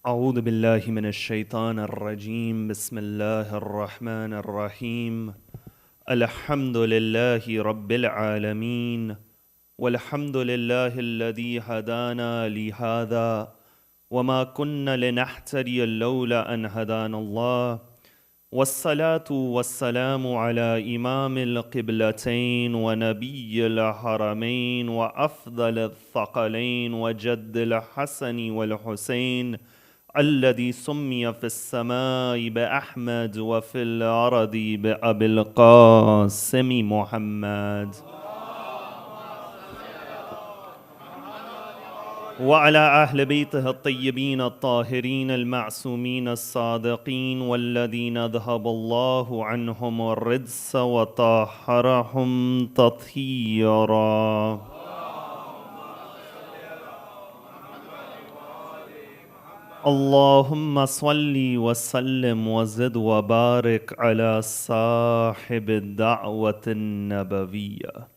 أعوذ بالله من الشيطان الرجيم بسم الله الرحمن الرحيم الحمد لله رب العالمين والحمد لله الذي هدانا لهذا وما كنا لنهتدي لولا أن هدانا الله والصلاة والسلام على إمام القبلتين ونبي الحرمين وأفضل الثقلين وجد الحسن والحسين الذي سمي في السماء بأحمد وفي الأرض بأبي القاسم محمد وعلى أهل بيته الطيبين الطاهرين المعصومين الصادقين والذين ذهب الله عنهم الرجس وطهرهم تطهيرا اللهم صل وسلم وزد وبارك على صاحب الدعوة النبوية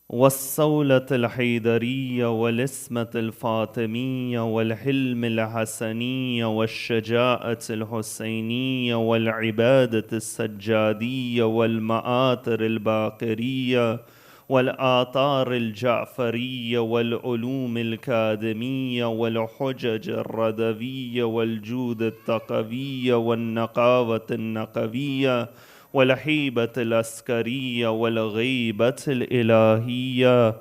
والصولة الحيدرية والاسمة الفاطمية والحلم الحسنية والشجاعة الحسينية والعبادة السجادية والمآثر الباقرية والآثار الجعفرية والعلوم الكاذمية والحجج الردوية والجود الثقفية والنقاوة النقوية والهيبة العسكرية والغيبة الإلهية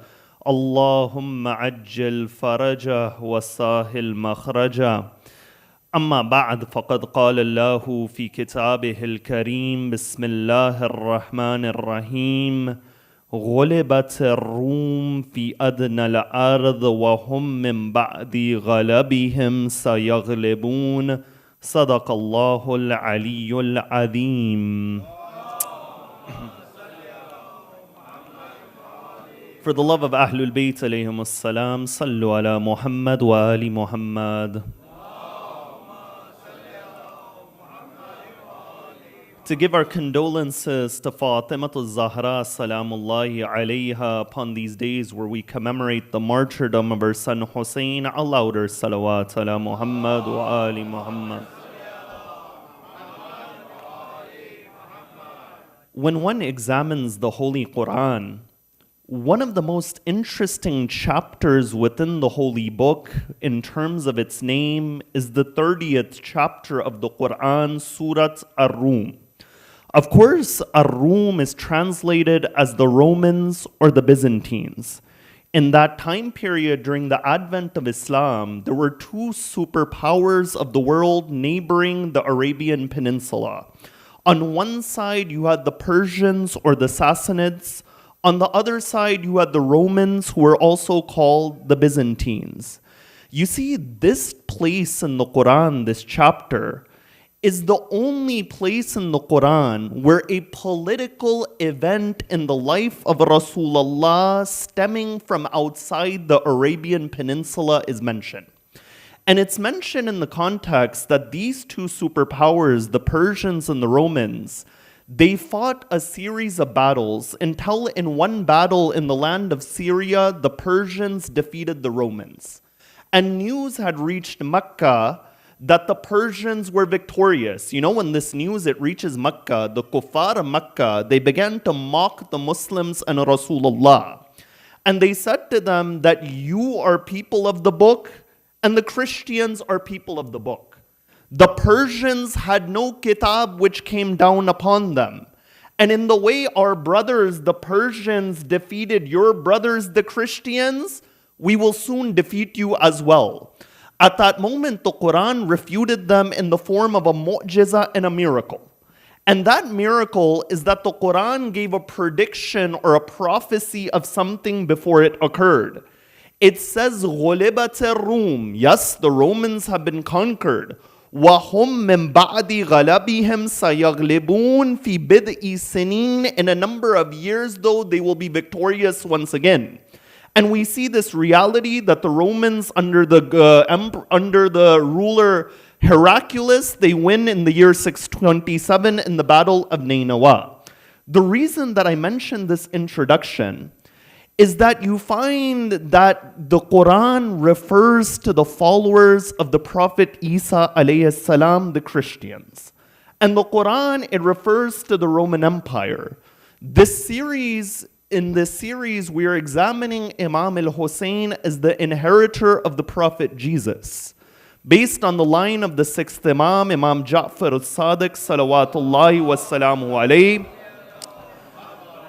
اللهم عجل فرجه وسهل مخرجه أما بعد فقد قال الله في كتابه الكريم بسم الله الرحمن الرحيم غلبت الروم في أدنى الأرض وهم من بعد غلبهم سيغلبون صدق الله العلي العظيم. For the love of Ahlul Bayt alayhim as-salam, sallu ala Muhammad wa ali Muhammad. To give our condolences to Fatimatul Zahra salamullahi alayha upon these days where we commemorate the martyrdom of her son Hussein, a louder salawat ala Muhammad wa ali Muhammad. When one examines the Holy Quran, one of the most interesting chapters within the Holy Book in terms of its name is the 30th chapter of the Quran, Surat Ar-Rum. Of course, Ar-Rum is translated as the Romans or the Byzantines. In that time period during the advent of Islam, there were two superpowers of the world neighboring the Arabian Peninsula. On one side, you had the Persians or the Sassanids. On the other side, you had the Romans, who were also called the Byzantines. You see, this place in the Quran, this chapter, is the only place in the Quran where a political event in the life of Rasulullah stemming from outside the Arabian Peninsula is mentioned. And it's mentioned in the context that these two superpowers, the Persians and the Romans, they fought a series of battles until in one battle in the land of Syria, the Persians defeated the Romans. And news had reached Mecca that the Persians were victorious. You know, when this news, it reaches Mecca, the kuffar of Mecca, they began to mock the Muslims and Rasulullah. And they said to them that you are people of the book and the Christians are people of the book. The Persians had no kitab which came down upon them. And in the way our brothers, the Persians, defeated your brothers, the Christians, we will soon defeat you as well. At that moment, the Quran refuted them in the form of a mu'jiza and a miracle. And that miracle is that the Quran gave a prediction or a prophecy of something before it occurred. It says, غُلِبَتِ الرُّومِ. Yes, the Romans have been conquered. وَهُمْ مِنْ بَعْدِ غَلَبِهِمْ سَيَغْلِبُونَ فِي بِضْعِ سِنِينَ. In a number of years, though, they will be victorious once again. And we see this reality that the Romans under the ruler Heraclius, they win in the year 627 in the Battle of Nainawa. The reason that I mentioned this introduction is that you find that the Quran refers to the followers of the Prophet Isa alayhi salam, the Christians. And the Quran, it refers to the Roman Empire. In this series, we are examining Imam al-Hussein as the inheritor of the Prophet Jesus, based on the line of the sixth Imam, Imam Ja'far al-Sadiq, salawatullahi wa salamu alayhi,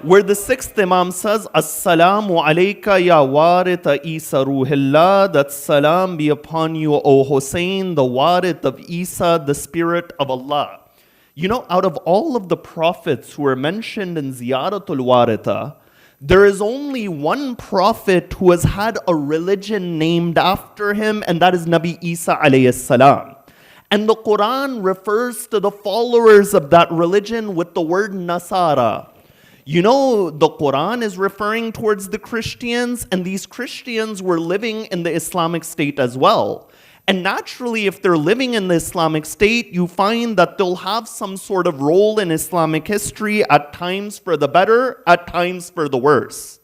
where the sixth Imam says, As-salamu alayka ya warith Isa ruhillah, that salam be upon you, O Hussein, the warith of Isa, the spirit of Allah. You know, out of all of the prophets who are mentioned in Ziyaratul Waritha, there is only one prophet who has had a religion named after him, and that is Nabi Isa alayhi salam. And the Quran refers to the followers of that religion with the word Nasara. You know, the Quran is referring towards the Christians, and these Christians were living in the Islamic State as well. And naturally, if they're living in the Islamic State, you find that they'll have some sort of role in Islamic history, at times for the better, at times for the worse.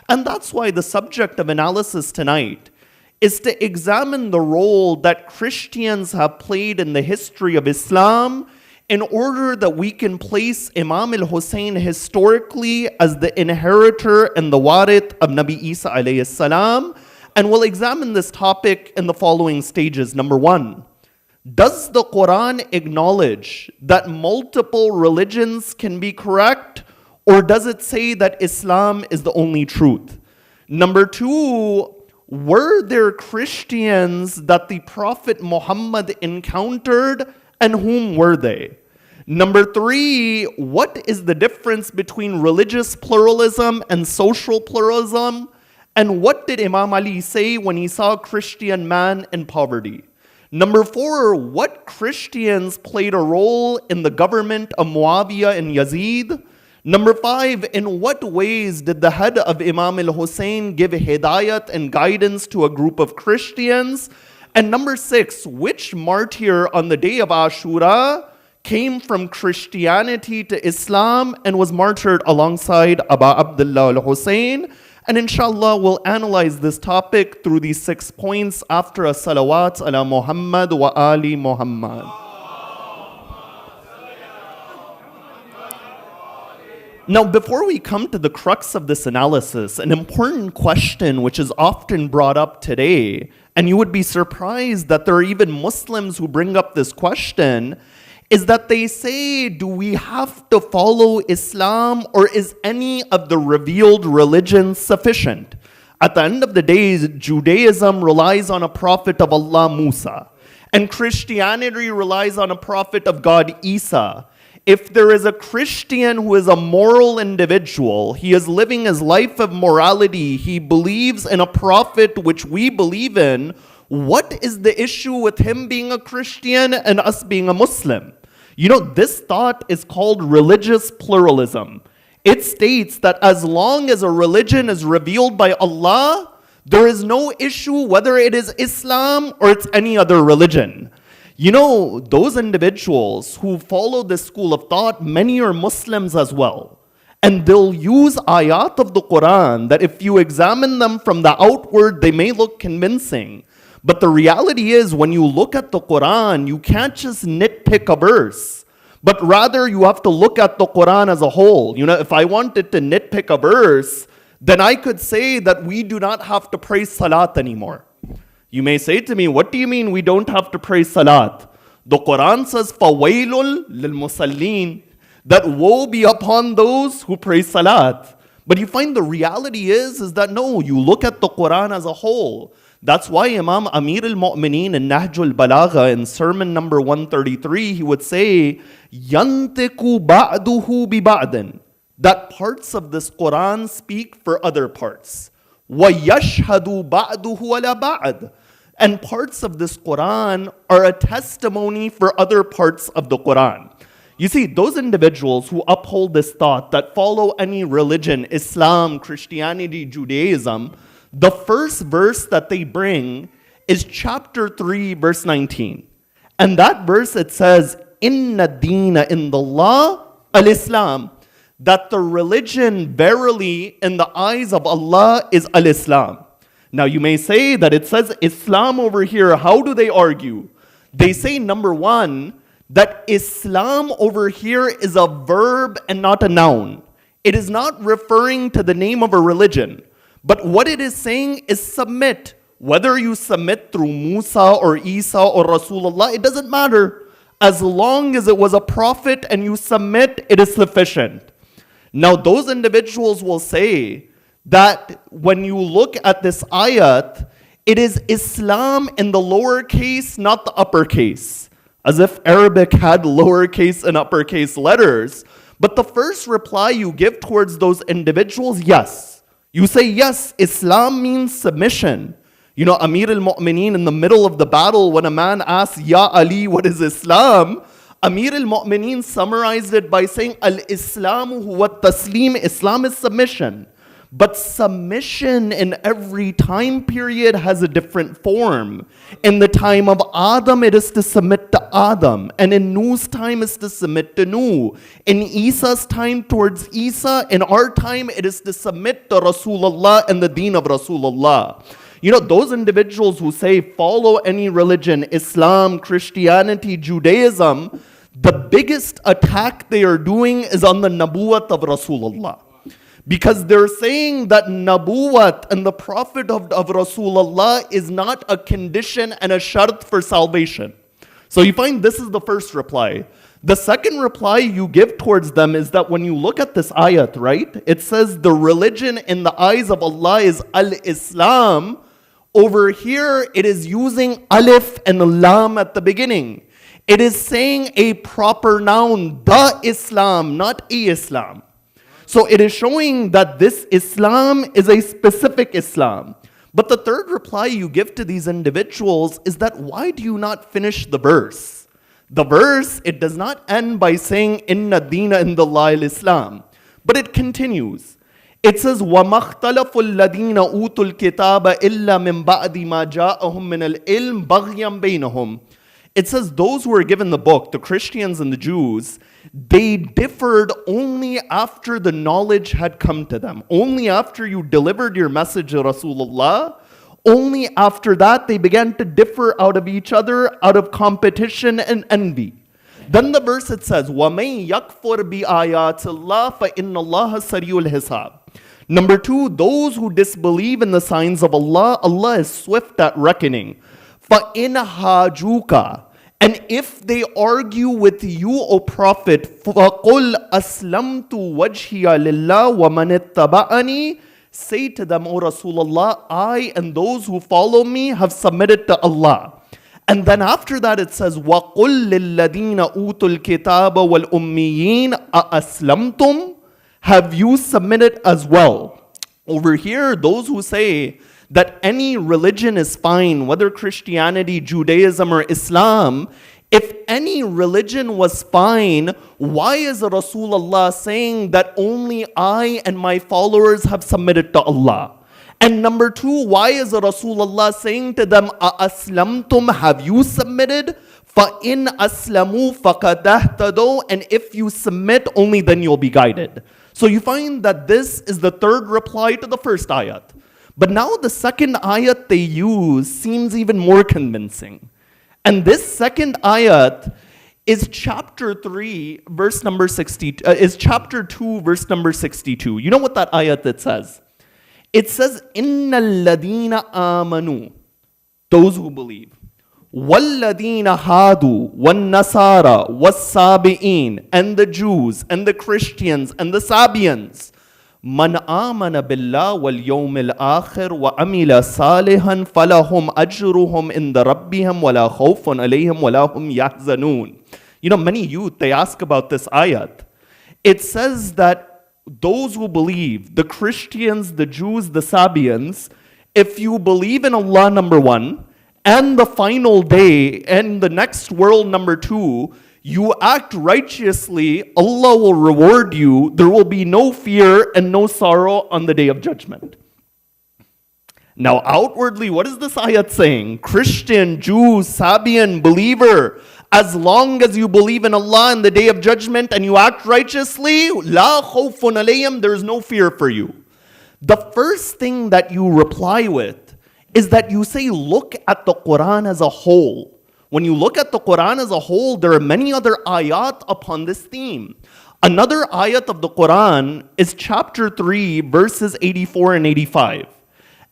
And that's why the subject of analysis tonight is to examine the role that Christians have played in the history of Islam, in order that we can place Imam al-Hussein historically as the inheritor and the warith of Nabi Isa alayhi salam. And we'll examine this topic in the following stages. Number one, does the Quran acknowledge that multiple religions can be correct, or does it say that Islam is the only truth? Number two, were there Christians that the Prophet Muhammad encountered, and whom were they? Number three, what is the difference between religious pluralism and social pluralism? And what did Imam Ali say when he saw a Christian man in poverty? Number four, what Christians played a role in the government of Muawiyah and Yazid? Number five, in what ways did the head of Imam al-Hussein give hidayat and guidance to a group of Christians? And number six, which martyr on the day of Ashura came from Christianity to Islam and was martyred alongside Abu Abdullah al-Hussein? And inshallah, we'll analyze this topic through these 6 points after a salawat ala Muhammad wa ali Muhammad. Now, before we come to the crux of this analysis, an important question which is often brought up today, and you would be surprised that there are even Muslims who bring up this question, is that they say, do we have to follow Islam, or is any of the revealed religions sufficient? At the end of the day, Judaism relies on a prophet of Allah, Musa, and Christianity relies on a prophet of God, Isa. If there is a Christian who is a moral individual, he is living his life of morality, he believes in a prophet which we believe in, what is the issue with him being a Christian and us being a Muslim? You know, this thought is called religious pluralism. It states that as long as a religion is revealed by Allah, there is no issue whether it is Islam or it's any other religion. You know, those individuals who follow this school of thought, many are Muslims as well. And they'll use ayat of the Quran that if you examine them from the outward, they may look convincing. But the reality is, when you look at the Quran, you can't just nitpick a verse, but rather you have to look at the Quran as a whole. You know, if I wanted to nitpick a verse, then I could say that we do not have to pray salat anymore. You may say to me, what do you mean we don't have to pray salat? The Quran says, فَوَيْلٌ لِلْمُصَلِّينَ, that woe be upon those who pray salat. But you find the reality is that no, you look at the Quran as a whole. That's why Imam Amir al-Mu'mineen in Nahjul Balagha in sermon number 133, he would say, يَنْتِقُ بَعْدُهُ بِبَعْدٍ, that parts of this Quran speak for other parts. وَيَشْهَدُ بَعْدُهُ عَلَى بَعْدٍ, and parts of this Quran are a testimony for other parts of the Quran. You see, those individuals who uphold this thought, that follow any religion, Islam, Christianity, Judaism, the first verse that they bring is chapter 3, verse 19. And that verse, it says, Inna deena in the law al-Islam, that the religion verily in the eyes of Allah is al-Islam. Now you may say that it says Islam over here. How do they argue? They say, number one, that Islam over here is a verb and not a noun. It is not referring to the name of a religion. But what it is saying is submit. Whether you submit through Musa or Isa or Rasulullah, it doesn't matter. As long as it was a prophet and you submit, it is sufficient. Now those individuals will say that when you look at this ayat, it is Islam in the lowercase, not the uppercase. As if Arabic had lowercase and uppercase letters. But the first reply you give towards those individuals, yes. You say, yes, Islam means submission. You know, Amir al-Mu'mineen in the middle of the battle, when a man asks, Ya Ali, what is Islam? Amir al-Mu'mineen summarized it by saying, Al-Islamu huwa taslim, Islam is submission. But submission in every time period has a different form. In the time of Adam, it is to submit to Adam. And in Nuh's time, it's to submit to Nuh. In Isa's time, towards Isa. In our time, it is to submit to Rasulullah and the deen of Rasulullah. You know, those individuals who say, follow any religion, Islam, Christianity, Judaism, the biggest attack they are doing is on the nabuwat of Rasulullah. Because they're saying that nabuwat and the prophet of Rasulullah is not a condition and a shart for salvation. So you find this is the first reply. The second reply you give towards them is that when you look at this ayat, right? It says the religion in the eyes of Allah is al-Islam. Over here, it is using alif and lam at the beginning. It is saying a proper noun, the Islam, not a Islam. So it is showing that this Islam is a specific Islam. But the third reply you give to these individuals is that why do you not finish the verse? The verse, it does not end by saying, Inna deena indallahi al-Islam. But it continues. It says, وَمَا اخْتَلَفُ الَّذِينَ أُوتُوا الْكِتَابَ إِلَّا مِنْ بَعْدِ مَا جَاءَهُم مِّنَ الْعِلْمِ بَغْيًا بَيْنَهُمْ. It says those who were given the book, the Christians and the Jews, they differed only after the knowledge had come to them. Only after you delivered your message to Rasulullah, only after that they began to differ out of each other, out of competition and envy. Then the verse it says, وَمَن يَكْفُرْ بِآيَاتِ اللَّهِ فَإِنَّ اللَّهَ سَرِيعُ الْحِسَابِ. Number two, those who disbelieve in the signs of Allah, Allah is swift at reckoning. فَإِنْ هَاجُوكَ. And if they argue with you, O Prophet, فَقُلْ أَسْلَمْتُ وَجْهِيَ لِلَّهِ وَمَنِ اتَّبَعَنِي. Say to them, O Rasulullah, I and those who follow me have submitted to Allah. And then after that it says, وَقُلْ لِلَّذِينَ أُوتُوا الْكِتَابَ وَالْأُمِّيِّينَ أَأَسْلَمْتُمْ. Have you submitted as well? Over here, those who say that any religion is fine, whether Christianity, Judaism, or Islam, if any religion was fine, why is Rasulullah saying that only I and my followers have submitted to Allah? And number two, why is Rasulullah saying to them, أَأَسْلَمْتُمْ, have you submitted? فَإِنْ أَسْلَمُوا فَقَدْ اهْتَدَوْا. And if you submit, only then you'll be guided. So you find that this is the third reply to the first ayat. But now the second ayat they use seems even more convincing. And this second ayat is chapter 3, verse number 60, is chapter 2, verse number 62. You know what that ayat it says? It says, إِنَّ الَّذِينَ آمَنُوا, those who believe. وَالَّذِينَ هَادُوا وَالنَّصَارَى وَالسَّابِئِينَ, and the Jews and the Christians and the Sabians. مَنْ آمَنَ بِاللَّهِ وَالْيَوْمِ الْآخِرِ وَعَمِلَ صَالِحًا فَلَهُمْ أَجْرُهُمْ عِنْدَ رَبِّهِمْ وَلَا خَوْفٌ عَلَيْهِمْ وَلَا هُمْ يَحْزَنُونَ. You know, many youth, they ask about this ayat. It says that those who believe, the Christians, the Jews, the Sabians, if you believe in Allah, number one, and the final day, and the next world, number two, you act righteously, Allah will reward you. There will be no fear and no sorrow on the day of judgment. Now, outwardly, what is this ayat saying? Christian, Jew, Sabian, believer, as long as you believe in Allah and the Day of Judgment and you act righteously, la khawfun alayhim, there is no fear for you. The first thing that you reply with is that you say, look at the Quran as a whole. When you look at the Quran as a whole, there are many other ayat upon this theme. Another ayat of the Quran is chapter 3, verses 84 and 85.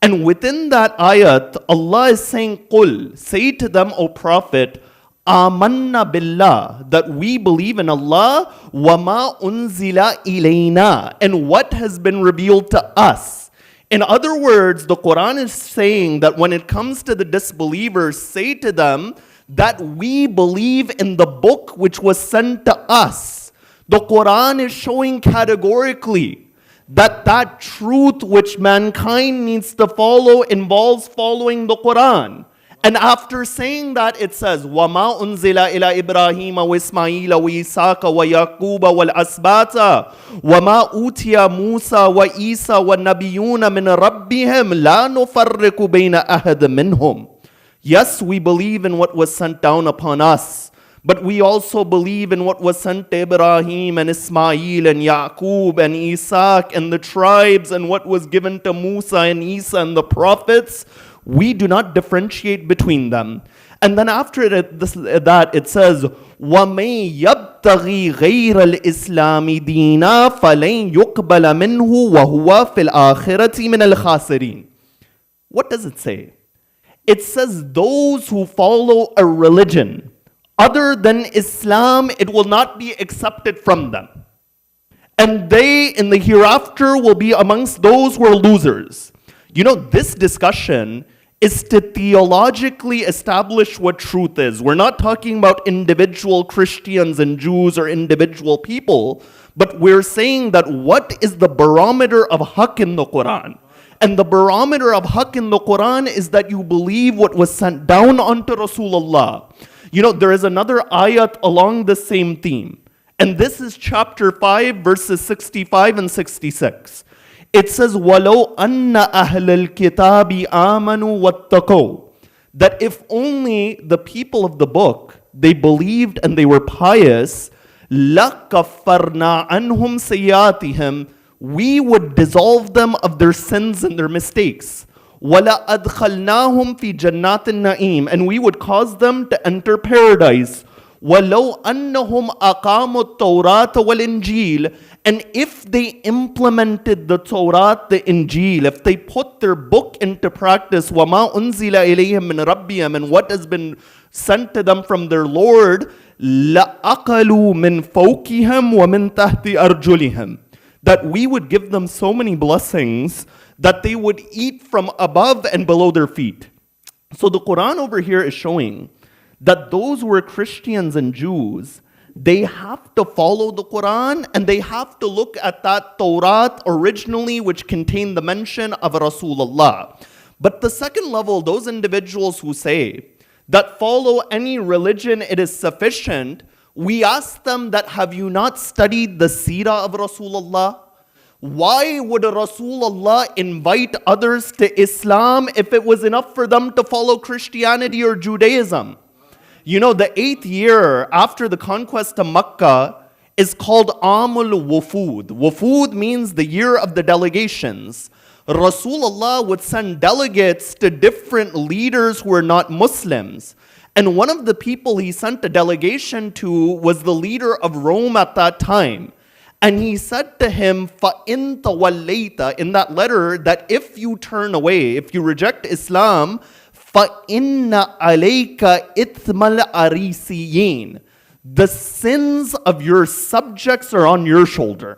And within that ayat, Allah is saying, Qul, say to them, O Prophet, Amanna billah, that we believe in Allah, wama unzila ilayna, and what has been revealed to us. In other words, the Quran is saying that when it comes to the disbelievers, say to them that we believe in the book which was sent to us. The Quran is showing categorically that truth which mankind needs to follow involves following the Quran. And after saying that, it says, وَمَا أُنزِلَ إِلَىٰ إِبْرَاهِيمَ وَإِسْمَاعِيلَ وَإِسْحَاقَ وَيَعْقُوبَ وَالْأَسْبَاطَ وَمَا أُوتِيَ مُوسَى وَعِيسَى وَالنَّبِيُّونَ مِنْ رَبِّهِمْ لَا نُفَرِّقُ بَيْنَ أَحَدٍ مِّنْهُمْ. Yes, we believe in what was sent down upon us, but we also believe in what was sent to Ibrahim and Ismail and Yaqub and Isaac and the tribes and what was given to Musa and Isa and the prophets. We do not differentiate between them. And then after that, it says, وَمَن يَبْتَغِي غَيْرَ الْإِسْلَامِ دِينًا فَلَن يُقْبَلَ مِنْهُ وَهُوَ فِي الْآخِرَةِ مِنَ الْخَاسِرِينَ. What does it say? It says those who follow a religion other than Islam, it will not be accepted from them. And they in the hereafter will be amongst those who are losers. You know, this discussion is to theologically establish what truth is. We're not talking about individual Christians and Jews or individual people, but we're saying that what is the barometer of haqq in the Quran? And the barometer of haqq in the Quran is that you believe what was sent down onto Rasulullah. You know, there is another ayat along the same theme. And this is chapter 5, verses 65 and 66. It says, وَلَوْ أَنَّ أَهْلَ الْكِتَابِ آمَنُوا وَاتَّقَوْا, that if only the people of the book, they believed and they were pious, لَكَفَّرْنَا عَنْهُمْ سَيِّئَاتِهِمْ, we would dissolve them of their sins and their mistakes. وَلَأَدْخَلْنَاهُمْ فِي جَنَّاتِ النَّعِيمِ, and we would cause them to enter paradise. وَلَوْ أَنَّهُمْ أَقَامُوا التَّوْرَاةَ وَالْإِنْجِيلَ, and if they implemented the Torah, the Injil, if they put their book into practice, وَمَا أُنزِلَ إِلَيْهِمْ مِنْ رَبِّهِمْ, and what has been sent to them from their Lord, لَأَقَلُوا مِنْ فَوْقِهِمْ وَمِنْ تَحْتِ أَرْجُلِهِمْ, that we would give them so many blessings that they would eat from above and below their feet. So the Quran over here is showing that those who are Christians and Jews, they have to follow the Quran and they have to look at that Torah originally, which contained the mention of Rasulullah. But the second level, those individuals who say that follow any religion, it is sufficient, we ask them that, have you not studied the seerah of Rasulullah? Why would Rasulullah invite others to Islam if it was enough for them to follow Christianity or Judaism? You know, the 8th year after the conquest of Makkah is called Amul Wufud. Wufud means the year of the delegations. Rasulullah would send delegates to different leaders who were not Muslims. And one of the people he sent a delegation to was the leader of Rome at that time. And he said to him, فَإِن تَوَلَّيْتَ, in that letter, that if you turn away, if you reject Islam, فَإِنَّ عَلَيْكَ إِثْمَ الْأَرِيسِيِّينَ, the sins of your subjects are on your shoulder.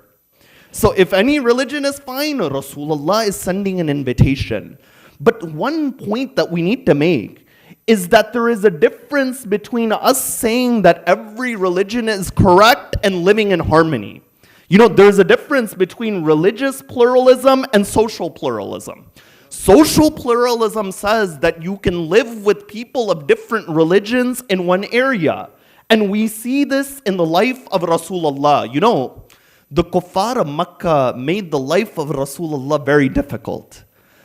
So if any religion is fine, Rasulullah is sending an invitation. But one point that we need to make is that there is a difference between us saying that every religion is correct and living in harmony. You know, there's a difference between religious pluralism and social pluralism. Social pluralism says that you can live with people of different religions in one area. And we see this in the life of Rasulullah. You know, the kuffar of Makkah made the life of Rasulullah very difficult.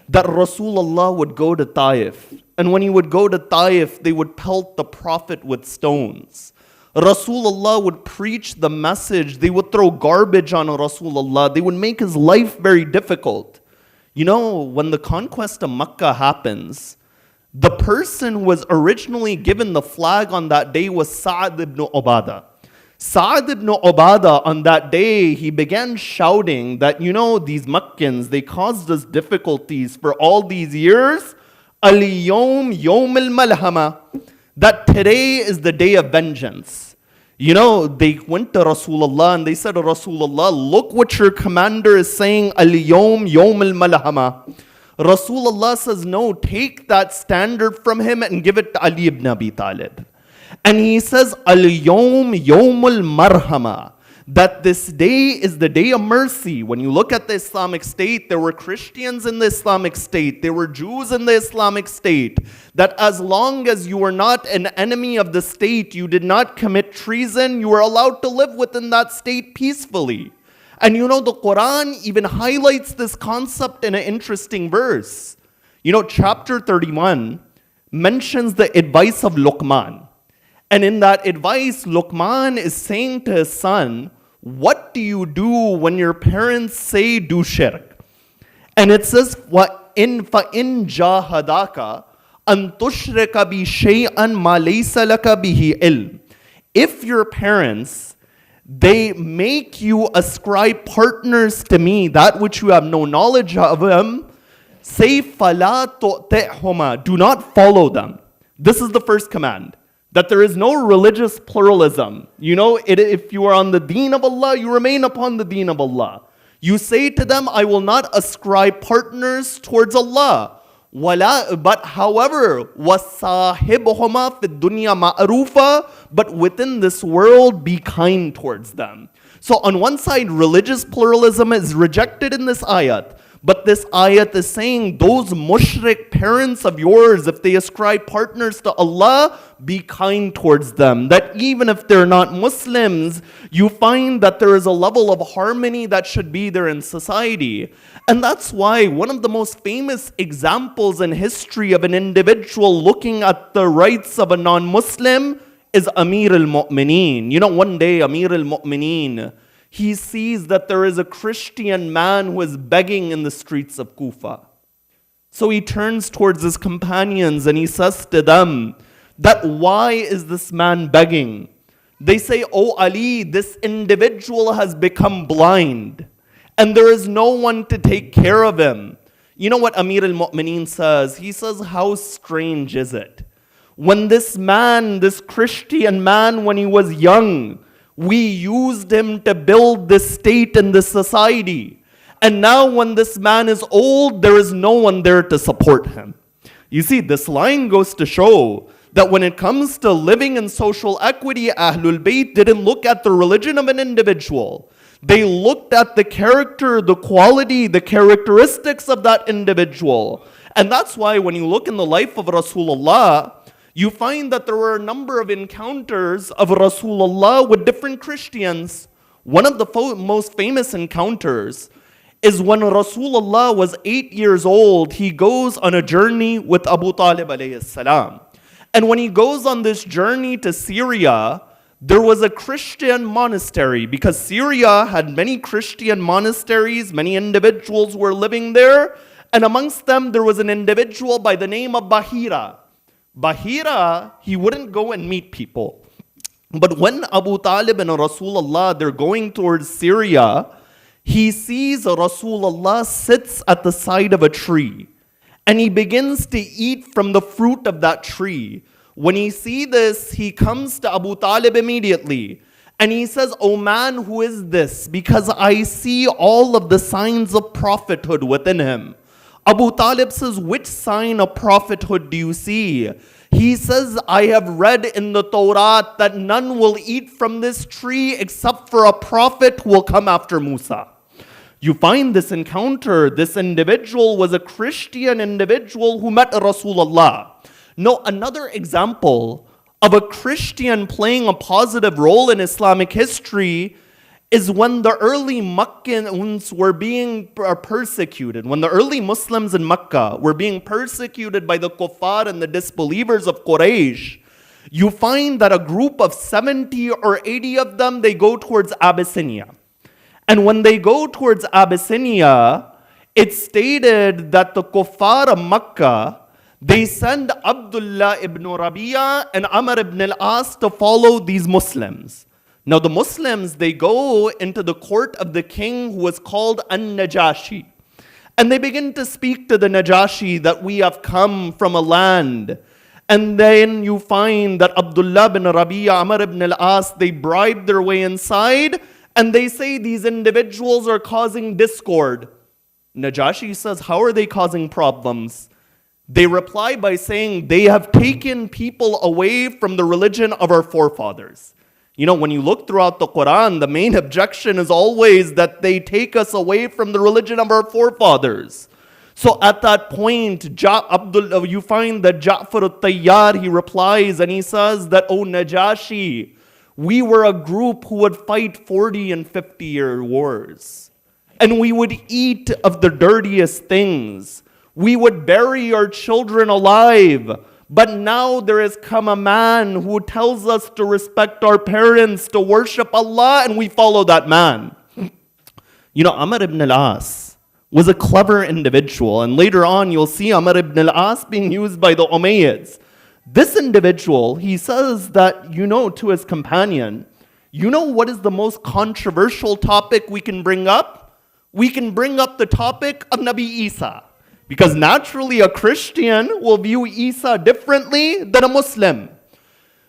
That Rasulullah would go to Taif And when he would go to Taif, they would pelt the Prophet with stones. Rasulullah would preach the message. They would throw garbage on Rasulullah. They would make his life very difficult. You know, when the conquest of Makkah happens, the person who was originally given the flag on that day was Sa'd ibn Ubadah. Sa'd ibn Ubadah on that day, he began shouting that, you know, these Makkans, they caused us difficulties for all these years. Al-yawm yawm al-malhama. That today is the day of vengeance. You know, they went to Rasulullah and they said to Rasulullah, look what your commander is saying, Al-yawm yawm al-malhama. Rasulullah says, no, take that standard from him and give it to Ali ibn Abi Talib. And he says, Al-yawm yawmul marhama, that this day is the day of mercy. When you look at the Islamic State, there were Christians in the Islamic State, there were Jews in the Islamic State, that as long as you were not an enemy of the state, you did not commit treason, you were allowed to live within that state peacefully. And you know, the Quran even highlights this concept in an interesting verse. You know, chapter 31 mentions the advice of Luqman. And in that advice, Luqman is saying to his son, what do you do when your parents say do shirk? And it says, فَإِن جَاهَدَاكَ أَن تُشْرِكَ بِي شَيْئًا مَا لَيْسَ لَكَ بِهِ عِلْمٍ. If your parents, they make you ascribe partners to me, that which you have no knowledge of them, say فَلَا تُطِعْهُمَا, do not follow them. This is the first command. That there is no religious pluralism. You know, if you are on the deen of Allah, you remain upon the deen of Allah. You say to them, I will not ascribe partners towards Allah. But however, وَصَاحِبْهُمَا فِي الدُّنْيَا مَعْرُوفًا, but within this world, be kind towards them. So on one side, religious pluralism is rejected in this ayat. But this ayat is saying, those mushrik parents of yours, if they ascribe partners to Allah, be kind towards them. That even if they're not Muslims, you find that there is a level of harmony that should be there in society. And that's why one of the most famous examples in history of an individual looking at the rights of a non-Muslim is Amir al-Mu'mineen. You know, one day Amir al-Mu'mineen, he sees that there is a Christian man who is begging in the streets of Kufa. So he turns towards his companions and he says to them that why is this man begging? They say, "Oh Ali, this individual has become blind and there is no one to take care of him." You know what Amir al-Mu'mineen says? He says, how strange is it? When this man, this Christian man, when he was young, we used him to build this state and this society. And now when this man is old, there is no one there to support him. You see, this line goes to show that when it comes to living in social equity, Ahlul Bayt didn't look at the religion of an individual. They looked at the character, the quality, the characteristics of that individual. And that's why when you look in the life of Rasulullah, you find that there were a number of encounters of Rasulullah with different Christians. One of the most famous encounters is when Rasulullah was 8 years old. He goes on a journey with Abu Talib alayhi salam. And when he goes on this journey to Syria, there was a Christian monastery because Syria had many Christian monasteries, many individuals were living there. And amongst them, there was an individual by the name of Bahira. Bahira, he wouldn't go and meet people. But when Abu Talib and Rasulullah, they're going towards Syria, he sees Rasulullah sits at the side of a tree. And he begins to eat from the fruit of that tree. When he sees this, he comes to Abu Talib immediately. And he says, "Oh man, who is this? Because I see all of the signs of prophethood within him." Abu Talib says, "Which sign of prophethood do you see?" He says, "I have read in the Torah that none will eat from this tree except for a prophet who will come after Musa." You find this encounter, this individual was a Christian individual who met Rasulullah. Now, another example of a Christian playing a positive role in Islamic history is when the early Makkans were being persecuted, when the early Muslims in Makkah were being persecuted by the kuffar and the disbelievers of Quraysh, you find that a group of 70 or 80 of them, they go towards Abyssinia. And when they go towards Abyssinia, it's stated that the kuffar of Makkah, they send Abdullah ibn Rabi'a and Amr ibn al-As to follow these Muslims. Now the Muslims, they go into the court of the king who was called An-Najashi. And they begin to speak to the Najashi that we have come from a land. And then you find that Abdullah bin Rabi'a, Amr ibn al-As, they bribe their way inside. And they say these individuals are causing discord. Najashi says, how are they causing problems? They reply by saying, they have taken people away from the religion of our forefathers. You know, when you look throughout the Quran, the main objection is always that they take us away from the religion of our forefathers. So at that point, you find that Ja'far al-Tayyar, he replies and he says that, oh Najashi, we were a group who would fight 40 and 50-year wars. And we would eat of the dirtiest things. We would bury our children alive. But now there has come a man who tells us to respect our parents, to worship Allah, and we follow that man. You know, Amr ibn al-As was a clever individual. And later on, you'll see Amr ibn al-As being used by the Umayyads. This individual, he says that, to his companion, what is the most controversial topic we can bring up? We can bring up the topic of Nabi Isa. Because naturally a Christian will view Isa differently than a Muslim.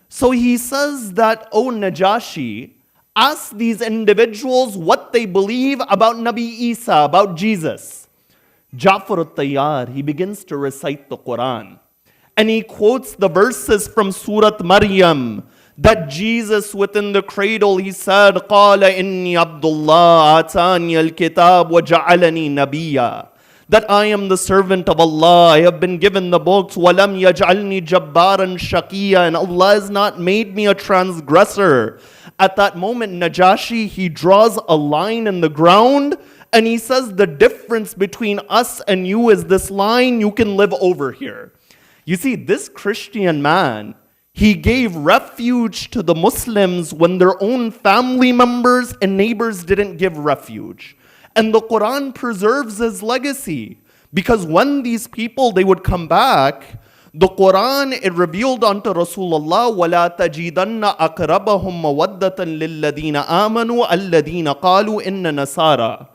So he says that, oh Najashi, ask these individuals what they believe about Nabi Isa, about Jesus. Ja'far al-Tayyar, he begins to recite the Quran. And he quotes the verses from Surah Maryam, that Jesus within the cradle, he said, قَالَ إِنِّي عَبْدُ اللَّهِ آتَانِيَ الْكِتَابَ وَجَعَلَنِي نَبِيًّا. That I am the servant of Allah, I have been given the books, وَلَمْ يَجْعَلْنِي جَبَّارًا شَقِيًّا, and Allah has not made me a transgressor. At that moment, Najashi, he draws a line in the ground, and he says, the difference between us and you is this line, you can live over here. You see, this Christian man, he gave refuge to the Muslims when their own family members and neighbors didn't give refuge. And the Quran preserves his legacy. Because when these people, they would come back, the Quran, it revealed unto Rasulullah, وَلَا تَجِدَنَّ أَقْرَبَهُمْ مَوَدَّةً لِلَّذِينَ آمَنُوا الَّذِينَ قَالُوا إِنَّ نَصَارَى.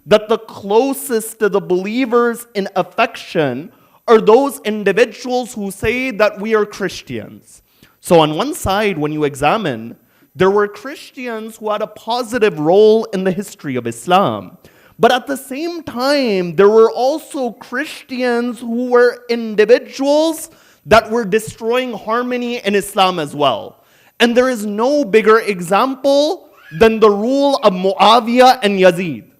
That the closest to the believers in affection are those individuals who say that we are Christians. So on one side, when you examine, there were Christians who had a positive role in the history of Islam. But at the same time, there were also Christians who were individuals that were destroying harmony in Islam as well. And there is no bigger example than the rule of Muawiyah and Yazid.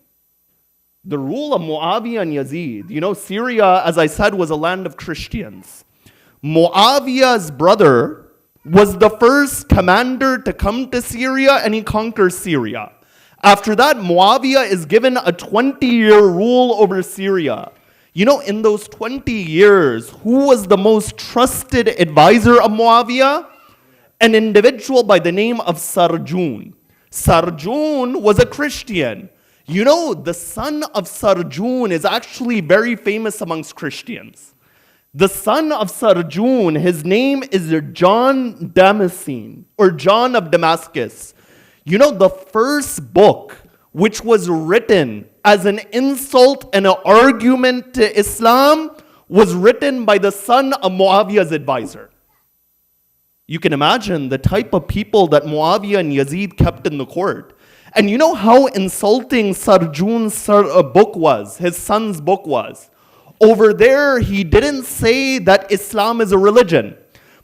The rule of Muawiyah and Yazid. You know, Syria, as I said, was a land of Christians. Muawiyah's brother was the first commander to come to Syria, and he conquers Syria. After that, Muawiyah is given a 20-year rule over Syria. You know, in those 20 years, who was the most trusted advisor of Muawiyah? An individual by the name of Sarjun. Sarjun was a Christian. You know, the son of Sarjun is actually very famous amongst Christians. The son of Sarjun, his name is John Damascene, or John of Damascus. You know, the first book which was written as an insult and an argument to Islam was written by the son of Muawiyah's advisor. You can imagine the type of people that Muawiyah and Yazid kept in the court. And you know how insulting Sarjun's book was, his son's book was. Over there, he didn't say that Islam is a religion,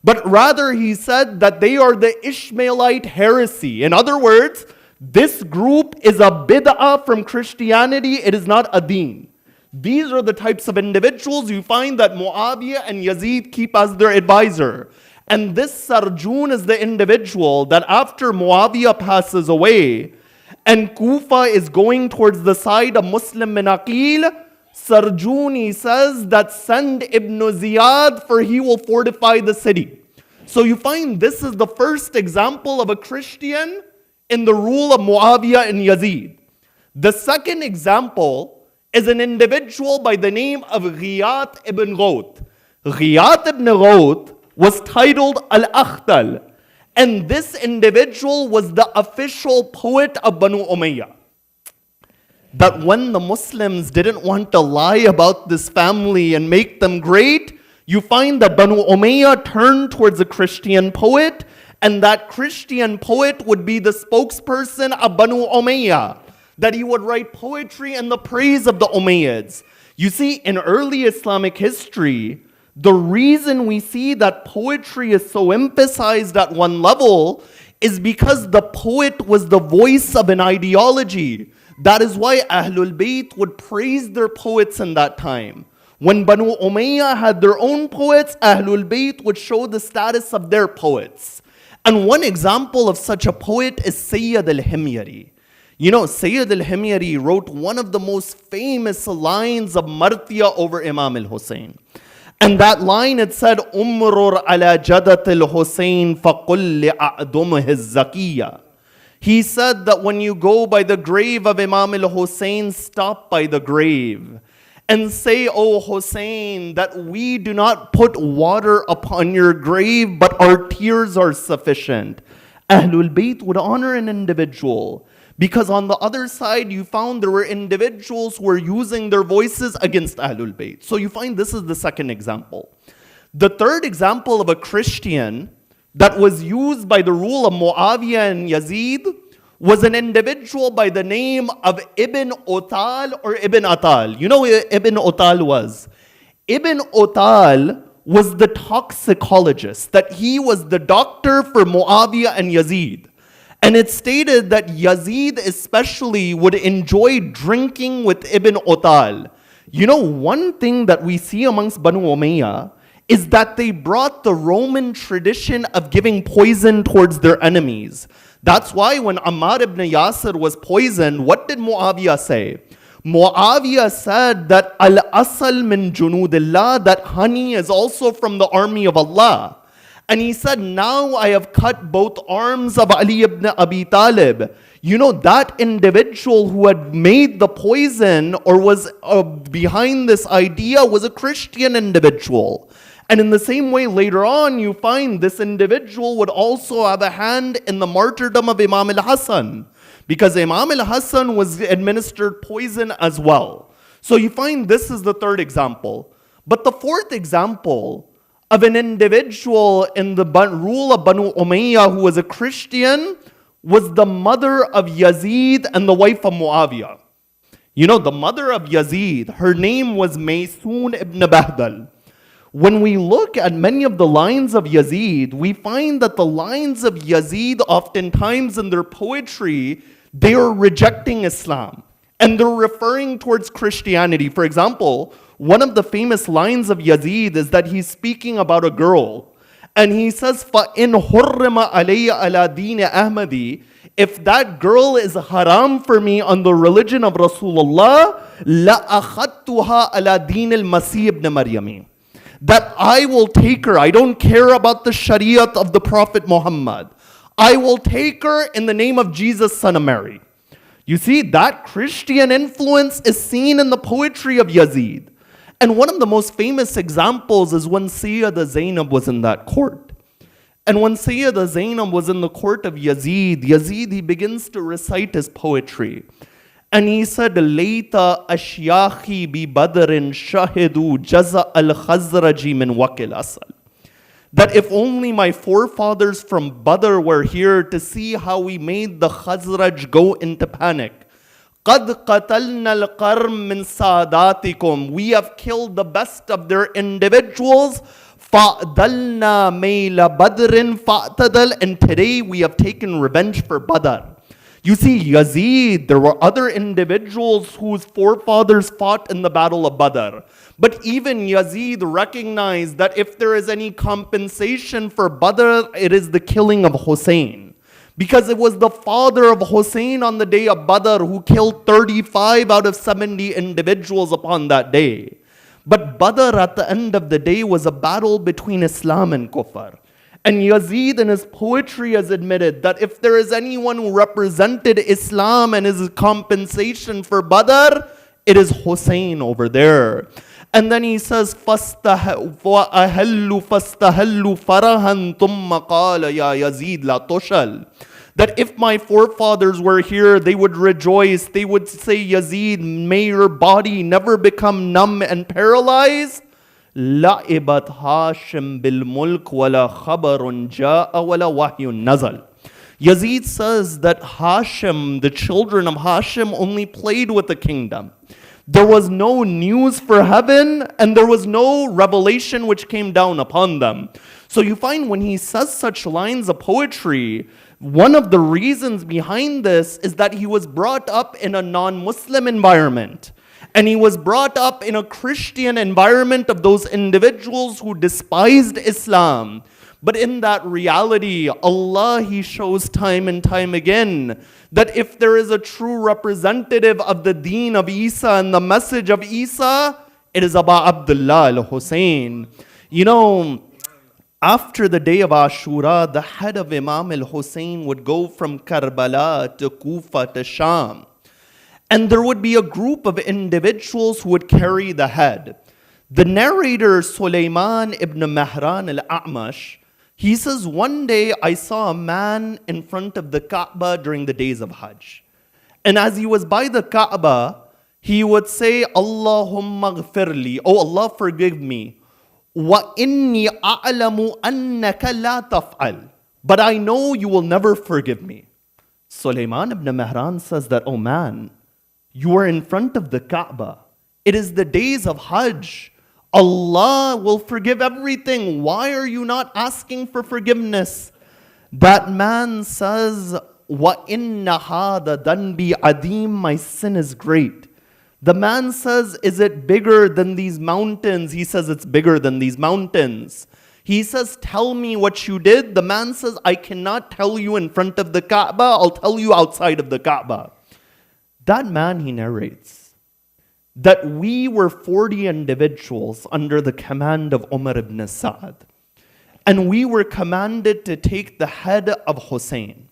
but rather he said that they are the Ishmaelite heresy. In other words, this group is a bid'ah from Christianity, it is not a deen. These are the types of individuals you find that Muawiyah and Yazid keep as their advisor. And this Sarjun is the individual that after Muawiyah passes away, and Kufa is going towards the side of Muslim bin Aqil, Sarjuni says that send Ibn Ziyad for he will fortify the city. So you find this is the first example of a Christian in the rule of Muawiyah and Yazid. The second example is an individual by the name of Ghiyat ibn Ghawth. Ghiyat ibn Ghawth was titled Al-Akhtal, and this individual was the official poet of Banu Umayyah. That when the Muslims didn't want to lie about this family and make them great, you find that Banu Umayyah turned towards a Christian poet, and that Christian poet would be the spokesperson of Banu Umayyah, that he would write poetry in the praise of the Umayyads. You see, in early Islamic history, the reason we see that poetry is so emphasized at one level is because the poet was the voice of an ideology. That is why Ahlul Bayt would praise their poets in that time. When Banu Umayyah had their own poets, Ahlul Bayt would show the status of their poets. And one example of such a poet is Sayyid al-Himyari. You know, Sayyid al-Himyari wrote one of the most famous lines of Marthiyah over Imam al-Hussein. And that line, it said, Umrur ala jadat al-Hussein faqul li'a'dumih az-zakiyya. He said that when you go by the grave of Imam al-Hussein, stop by the grave and say, O Hussein, that we do not put water upon your grave, but our tears are sufficient. Ahlul Bayt would honor an individual, because on the other side, you found there were individuals who were using their voices against Ahlul Bayt. So you find this is the second example. The third example of a Christian that was used by the rule of Muawiyah and Yazid was an individual by the name of Ibn Utal or Ibn Atal. You know who Ibn Utal was? Ibn Utal was the toxicologist, that he was the doctor for Muawiyah and Yazid. And it stated that Yazid especially would enjoy drinking with Ibn Utal. You know, one thing that we see amongst Banu Umayyah is that they brought the Roman tradition of giving poison towards their enemies. That's why when Ammar ibn Yasir was poisoned, what did Muawiyah say? Muawiyah said that al-asal min junudillah, that honey is also from the army of Allah. And he said, now I have cut both arms of Ali ibn Abi Talib. You know, that individual who had made the poison or was behind this idea was a Christian individual. And in the same way, later on, you find this individual would also have a hand in the martyrdom of Imam al-Hassan, because Imam al-Hassan was administered poison as well. So you find this is the third example. But the fourth example of an individual in the rule of Banu Umayyah who was a Christian was the mother of Yazid and the wife of Muawiyah. You know, the mother of Yazid, her name was Maysoon ibn Bahdal. When we look at many of the lines of Yazid, we find that the lines of Yazid oftentimes in their poetry, they are rejecting Islam and they're referring towards Christianity. For example, one of the famous lines of Yazid is that he's speaking about a girl. And he says, فَإِنْ حُرِّمَ عَلَيَّ عَلَى دِينِ أَحْمَدِ, if that girl is haram for me on the religion of Rasulullah, لَأَخَدْتُهَا عَلَى دِينِ الْمَسِيحِ ibn Maryam, that I will take her. I don't care about the Shariat of the Prophet Muhammad. I will take her in the name of Jesus, son of Mary. You see, that Christian influence is seen in the poetry of Yazid. And one of the most famous examples is when Sayyida Zainab was in that court. And when Sayyida Zainab was in the court of Yazid, he begins to recite his poetry. And he said, Layta ashyakhi bi badrin shahidu jaza al-khazraji min wakil asal. That if only my forefathers from Badr were here to see how we made the Khazraj go into panic. قَدْ قَتَلْنَا الْقَرْمِ مِنْ سَادَاتِكُمْ, we have killed the best of their individuals. فَأْدَلْنَا مَيْلَ بَدْرٍ فَأْتَدَلْ, and today we have taken revenge for Badr. You see, Yazid, there were other individuals whose forefathers fought in the Battle of Badr. But even Yazid recognized that if there is any compensation for Badr, it is the killing of Hussein. Because it was the father of Hussein on the day of Badr who killed 35 out of 70 individuals upon that day. But Badr at the end of the day was a battle between Islam and Kufr. And Yazid in his poetry has admitted that if there is anyone who represented Islam and his compensation for Badr, it is Hussein over there. And then he says, فَاسْتَهَلُّ فَاسْتَهَلُّ فَرَهًا ثُمَّ قَالَ يَا يَزِيدْ لَا تُشَلْ. That if my forefathers were here, they would rejoice. They would say, Yazid, may your body never become numb and paralyzed. لَعِبَتْ هَاشِمْ بِالْمُلْكِ وَلَا خَبَرٌ جَاءَ وَلَا وَحْيٌ نَزَلْ. Yazid says that Hashim, the children of Hashim, only played with the kingdom. There was no news for heaven, and there was no revelation which came down upon them. So you find when he says such lines of poetry, one of the reasons behind this is that he was brought up in a non-Muslim environment. And he was brought up in a Christian environment of those individuals who despised Islam. But in that reality, Allah, He shows time and time again that if there is a true representative of the deen of Isa and the message of Isa, it is Abu Abdullah al-Hussein. You know, after the day of Ashura, the head of Imam al-Hussein would go from Karbala to Kufa to Sham. And there would be a group of individuals who would carry the head. The narrator, Sulaiman ibn Mahran al-A'mash, he says, one day I saw a man in front of the Kaaba during the days of Hajj. And as he was by the Kaaba, he would say, Allahumma ghfirli, oh Allah, forgive me. Wa inni a'lamu annaka la taf'al. But I know you will never forgive me. Sulaiman ibn Mahran says that, oh man, you are in front of the Kaaba. It is the days of Hajj. Allah will forgive everything. Why are you not asking for forgiveness? That man says, Wa inna hada danbi adim, my sin is great. The man says, is it bigger than these mountains? He says, it's bigger than these mountains. He says, tell me what you did. The man says, I cannot tell you in front of the Kaaba. I'll tell you outside of the Kaaba. That man, he narrates that we were 40 individuals under the command of Umar ibn Sa'ad. And we were commanded to take the head of Hussein.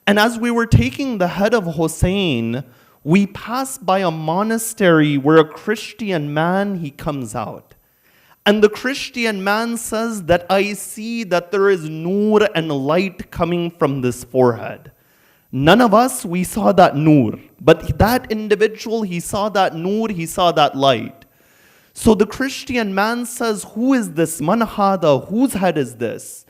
And as we were taking the head of Hussein, we passed by a monastery where a Christian man, he comes out. And the Christian man says that I see that there is nur and light coming from this forehead. None of us, we saw that nur. But that individual, he saw that nur, he saw that light. So the Christian man says, who is this? Man hada? Whose head is this?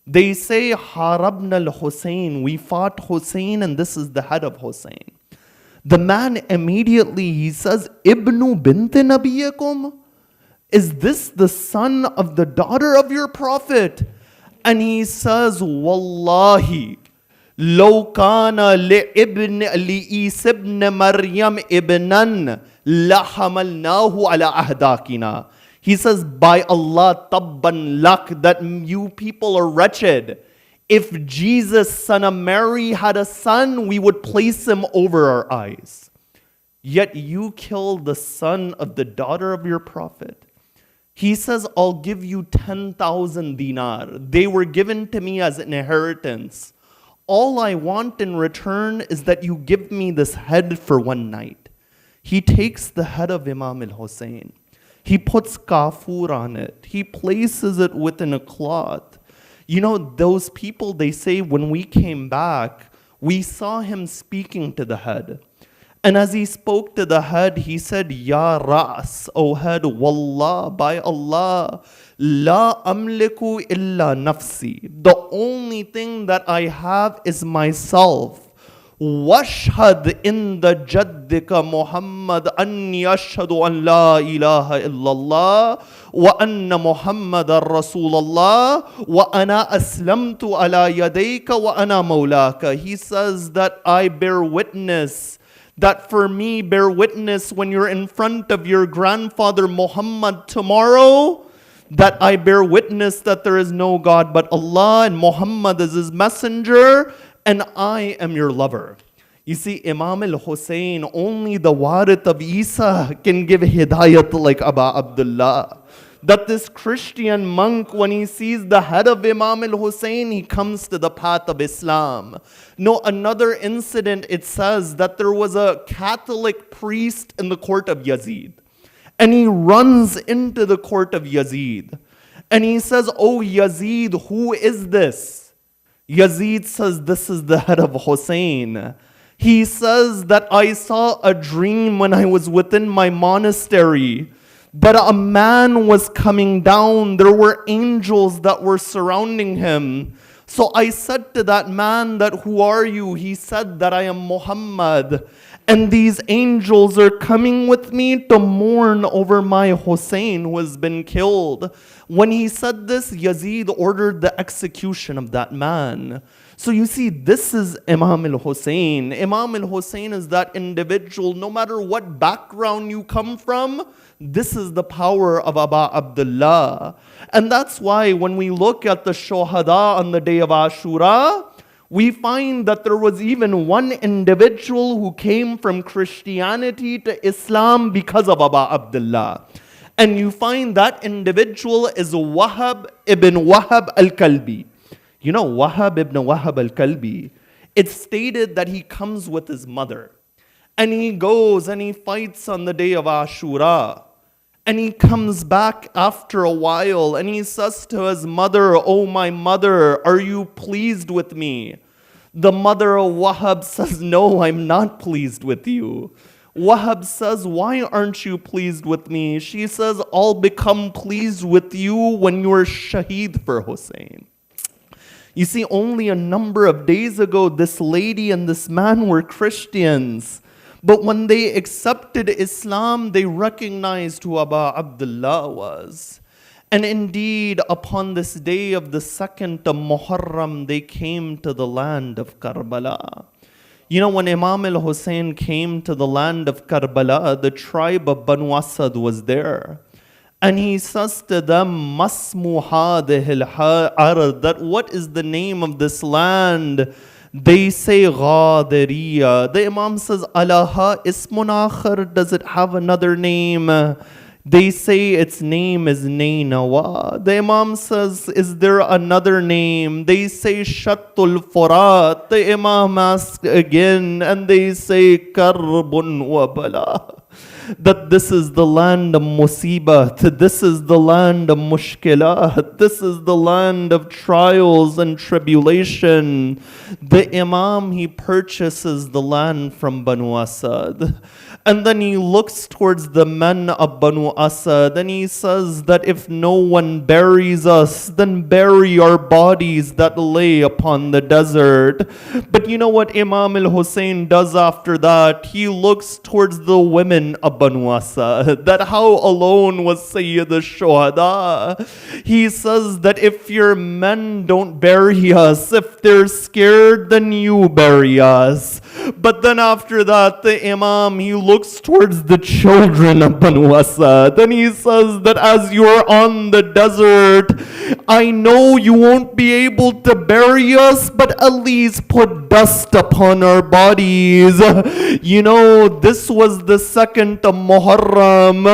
They say, Harabna al-Hussein. We fought Hussein and this is the head of Hussein. The man immediately, he says, Ibnu binti nabiyakum? Is this the son of the daughter of your prophet? And he says, Wallahi, لو كان لابن لعيسى ابن مريم ابنا لحملناه على أهداكنا. He says, by Allah, tabban lak, that you people are wretched. If Jesus, son of Mary, had a son, we would place him over our eyes. Yet you killed the son of the daughter of your prophet. He says, I'll give you 10,000 dinar. They were given to me as an inheritance. All I want in return is that you give me this head for one night. He takes the head of Imam al-Hussein. He puts kafur on it. He places it within a cloth. You know, those people, they say, when we came back, we saw him speaking to the head. And as he spoke to the head, he said, Ya Ras, O head, Wallah, by Allah, La amliku illa nafsi. The only thing that I have is myself. Washhad inda jaddika Muhammad anni ashhadu an la ilaha illallah wa anna Muhammadan Rasulallah wa ana aslamtu ala yadayka wa ana mawlaka. He says that I bear witness, that for me bear witness when you're in front of your grandfather Muhammad tomorrow, that I bear witness that there is no God but Allah and Muhammad is his messenger, and I am your lover. You see, Imam al-Hussein, only the Warith of Isa can give hidayat like Abu Abdullah. That this Christian monk, when he sees the head of Imam al-Hussein, he comes to the path of Islam. No, another incident, it says that there was a Catholic priest in the court of Yazid. And he runs into the court of Yazid. And he says, "Oh Yazid, who is this?" Yazid says, "This is the head of Hussein." He says that I saw a dream when I was within my monastery, that a man was coming down. There were angels that were surrounding him. So I said to that man that, "Who are you?" He said that I am Muhammad. And these angels are coming with me to mourn over my Hussein who has been killed. When he said this, Yazid ordered the execution of that man. So you see, this is Imam al-Hussein. Imam al-Hussein is that individual, no matter what background you come from, this is the power of Abu Abdullah. And that's why when we look at the Shuhada on the day of Ashura, we find that there was even one individual who came from Christianity to Islam because of Abu Abdullah. And you find that individual is Wahab ibn Wahab al-Kalbi. You know, Wahab ibn Wahab al-Kalbi, it's stated that he comes with his mother. And he goes and he fights on the day of Ashura. And he comes back after a while and he says to his mother, "Oh, my mother, are you pleased with me?" The mother of Wahab says, "No, I'm not pleased with you." Wahab says, "Why aren't you pleased with me?" She says, "I'll become pleased with you when you're shaheed for Hussein." You see, only a number of days ago, this lady and this man were Christians. But when they accepted Islam, they recognized who Abu Abdullah was. And indeed, upon this day of the 2nd of Muharram, they came to the land of Karbala. You know, when Imam al-Hussein came to the land of Karbala, the tribe of Banu Asad was there. And he says to them, "Masmu hadihil ard," that what is the name of this land? They say Ghadiriya. The Imam says, "Alaha ismun akhar," does it have another name? They say its name is Nainawa. The Imam says, "Is there another name?" They say Shattul Furat. The Imam asks again, and they say Karbun wa Bala. That this is the land of musibat, this is the land of mushkilat, this is the land of trials and tribulation. The Imam, he purchases the land from Banu Asad. And then he looks towards the men of Banu Asad and he says that if no one buries us, then bury our bodies that lay upon the desert. But you know what Imam al-Hussein does after that? He looks towards the women of Banu Asad, that how alone was Sayyid al-Shuhada. He says that if your men don't bury us, if they're scared, then you bury us. But then after that, the Imam, he looks towards the children of Banu Asad and he says that as you're on the desert, I know you won't be able to bury us, but at least put dust upon our bodies. You know, this was the 2nd of Muharram,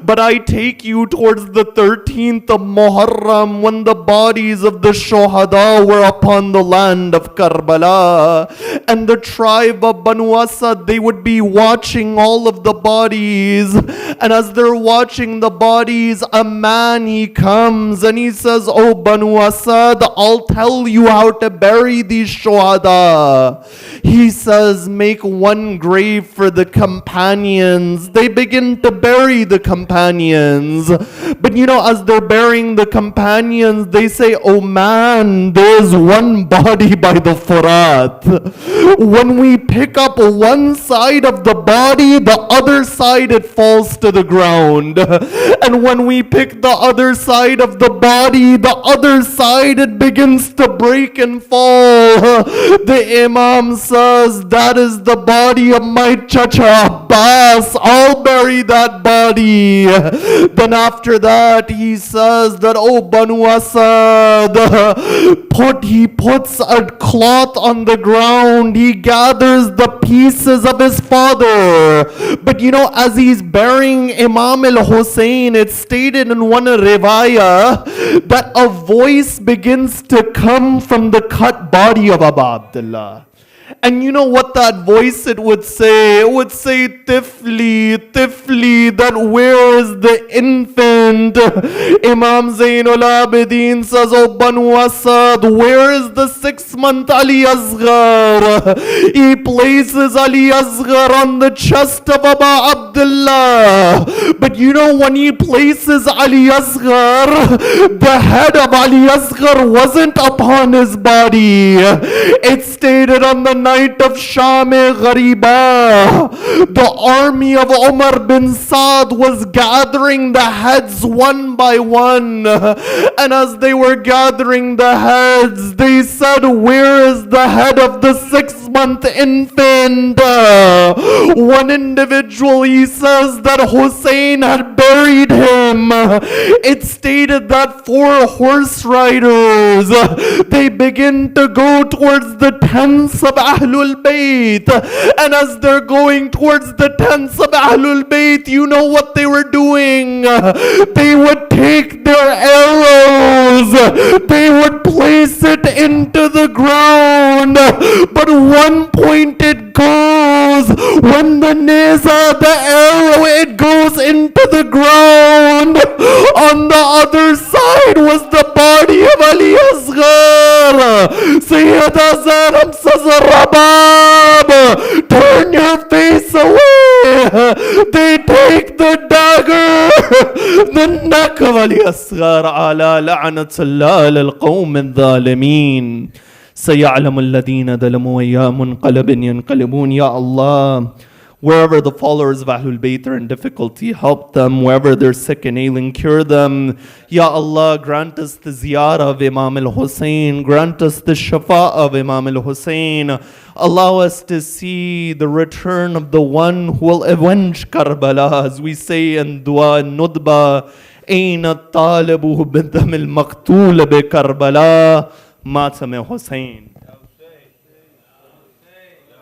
but I take you towards the 13th of Muharram when the bodies of the Shuhada were upon the land of Karbala. And the tribe of Banu Asad, they would be watching all of the bodies. And as they're watching the bodies, a man, he comes and he says, "Oh Banu Asad, I'll tell you how to bury these Shuhada." He says, "Make one grave for the companions." They begin to bury the companions. But you know, as they're burying the companions, they say, "Oh man, there's one body by the Furat. When we pick up one side of the body, the other side it falls to the ground. And when we pick the other side of the body, the other side it begins to break and fall." The Imam says, "That is the body of my Chacha Abbas. I'll bury that body. Then after that, he says that, oh, Banu Asad, he puts a cloth on the ground. He gathers the pieces of his father. But as he's burying Imam al-Hussein, it's stated in one riwayah that a voice begins to come from the cut body of Abu Abdullah. And you know what that voice it would say? It would say, Tifli, Tifli, that where is the infant? Imam Zainul Abidin says, oh Banu Asad, where is the 6-month Ali Asghar? He places Ali Asghar on the chest of Abu Abdullah. But when he places Ali Asghar, the head of Ali Asghar wasn't upon his body. It's stated on the night of Sham-e-Ghariba, the army of Umar bin Saad was gathering the heads one by one. And as they were gathering the heads, they said, where is the head of the 6-month infant? One individual, he says that Hussein had buried him. It stated that 4 horse riders, they begin to go towards the tents of Ahlul Bayt. And as they're going towards the tents of Ahlul Bayt, you know what they were doing? They would take their arrows, they would place it into the ground. But one pointed goes, when the neza, the arrow, it goes into the ground. On the other side was the body of Ali Asghar. Sayyida Zainab says, Rabab, turn your face away. They take the dagger, the neck of Ali Asghar. Ala la'natullah lil-qawm al-zalimin. سيعلم الذين ظلموا أيّ منقلب ينقلبون. Ya Allah, wherever the followers of Ahlul Bayt are in difficulty, help them. Wherever they're sick and ailing, cure them. Ya Allah, grant us the ziyarah of Imam al-Hussein. Grant us the shafa of Imam al-Hussein. Allow us to see the return of the one who will avenge Karbala. As we say in Dua Nudba, أين الطالب بالدم المقتول بكربلاء مات من حسين.